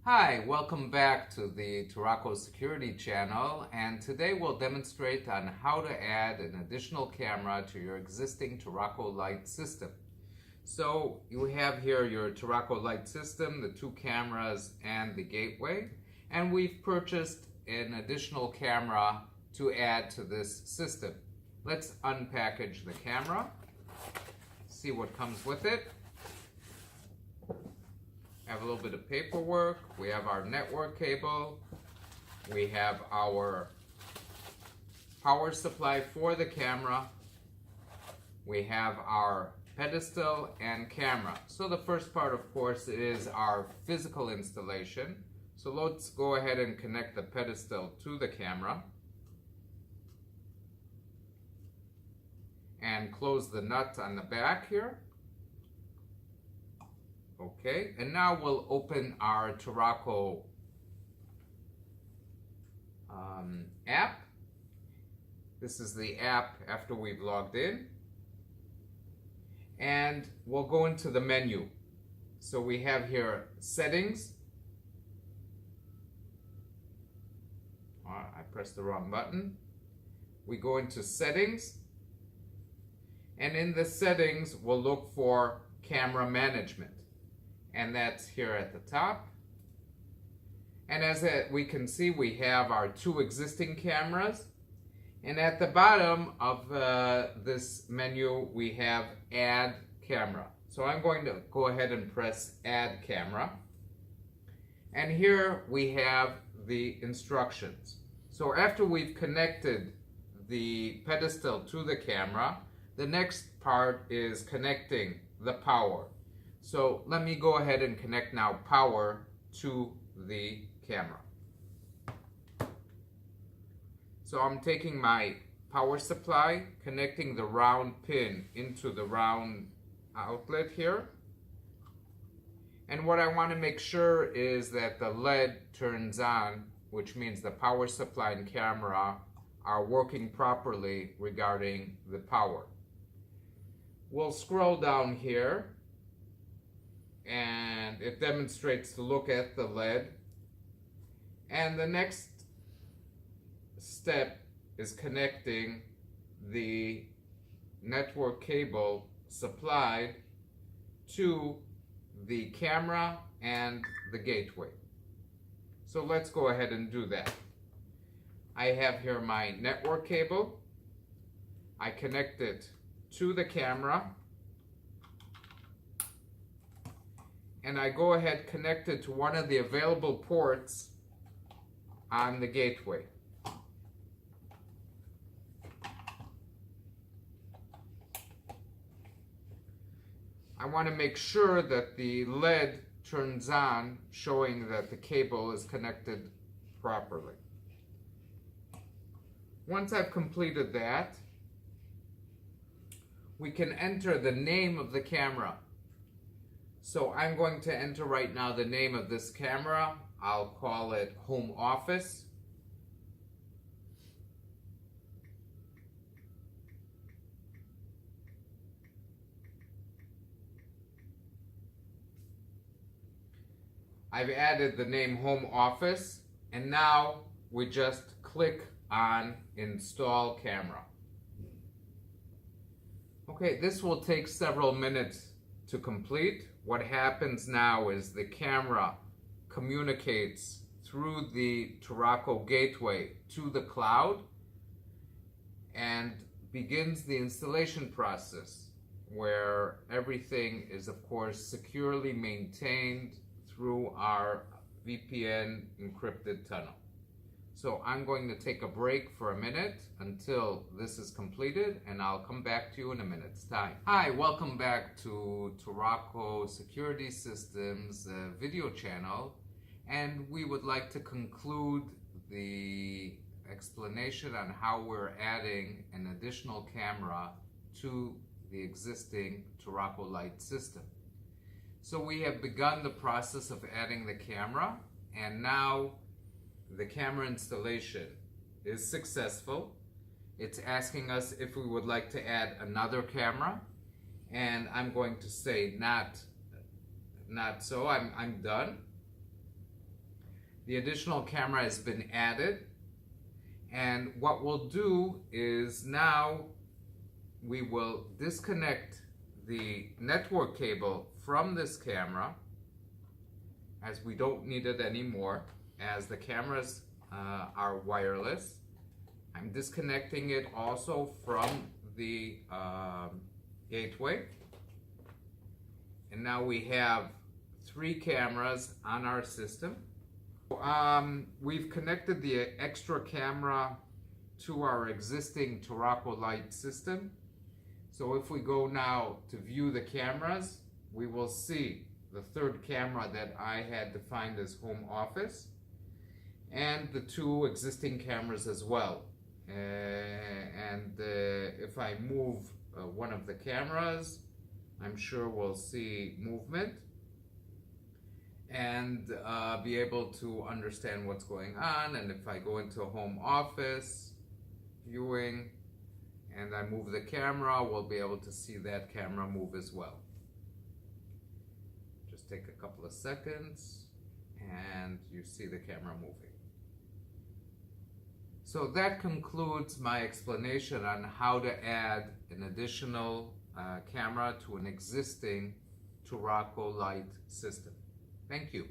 Hi, welcome back to the Turaco security channel, and today we'll demonstrate on how to add an additional camera to your existing Turaco Lite system. So you have here your Turaco Lite system, the two cameras and the gateway, and we've purchased an additional camera to add to this system. Let's unpackage the camera, see what comes with it. Have a little bit of paperwork. We have our network cable. We have our power supply for the camera. We have our pedestal and camera. So the first part, of course, is our physical installation. So let's go ahead and connect the pedestal to the camera and close the nut on the back here. Okay, and now we'll open our Turaco app. This is the app after we've logged in. And we'll go into the menu. So we have here settings. I pressed the wrong button. We go into settings. And in the settings, we'll look for camera management. And that's here at the top. And as we can see, we have our two existing cameras. And at the bottom of this menu, we have Add Camera. So I'm going to go ahead and press Add Camera. And here we have the instructions. So after we've connected the pedestal to the camera, the next part is connecting the power. So let me go ahead and connect now power to the camera. So I'm taking my power supply, connecting the round pin into the round outlet here. And what I want to make sure is that the LED turns on, which means the power supply and camera are working properly regarding the power. We'll scroll down here, and it demonstrates to look at the LED. And the next step is connecting the network cable supplied to the camera and the gateway. So let's go ahead and do that. I have here my network cable. I connect it to the camera. And I go ahead, connect it to one of the available ports on the gateway. I want to make sure that the LED turns on, showing that the cable is connected properly. Once I've completed that, we can enter the name of the camera. So I'm going to enter right now the name of this camera. I'll call it Home Office. I've added the name Home Office, and now we just click on Install Camera. Okay, this will take several minutes to complete. What happens now is the camera communicates through the Turaco gateway to the cloud and begins the installation process, where everything is, of course, securely maintained through our VPN encrypted tunnel. So I'm going to take a break for a minute until this is completed, and I'll come back to you in a minute's time. Hi, welcome back to Turaco Security Systems video channel, and we would like to conclude the explanation on how we're adding an additional camera to the existing Turaco Lite system. So we have begun the process of adding the camera, and now the camera installation is successful. It's asking us if we would like to add another camera, and I'm going to say not so. I'm done. The additional camera has been added, and what we'll do is now we will disconnect the network cable from this camera, as we don't need it anymore, as the cameras are wireless. I'm disconnecting it also from the gateway, and now we have 3 cameras on our system. We've connected the extra camera to our existing Turaco Lite system. So if we go now to view the cameras, we will see the 3rd camera that I had defined as home office, and the 2 existing cameras as well. If I move one of the cameras, I'm sure we'll see movement and be able to understand what's going on. And if I go into home office viewing and I move the camera, we'll be able to see that camera move as well. Just take a couple of seconds and you see the camera moving. So that concludes my explanation on how to add an additional camera to an existing Turaco Lite system. Thank you.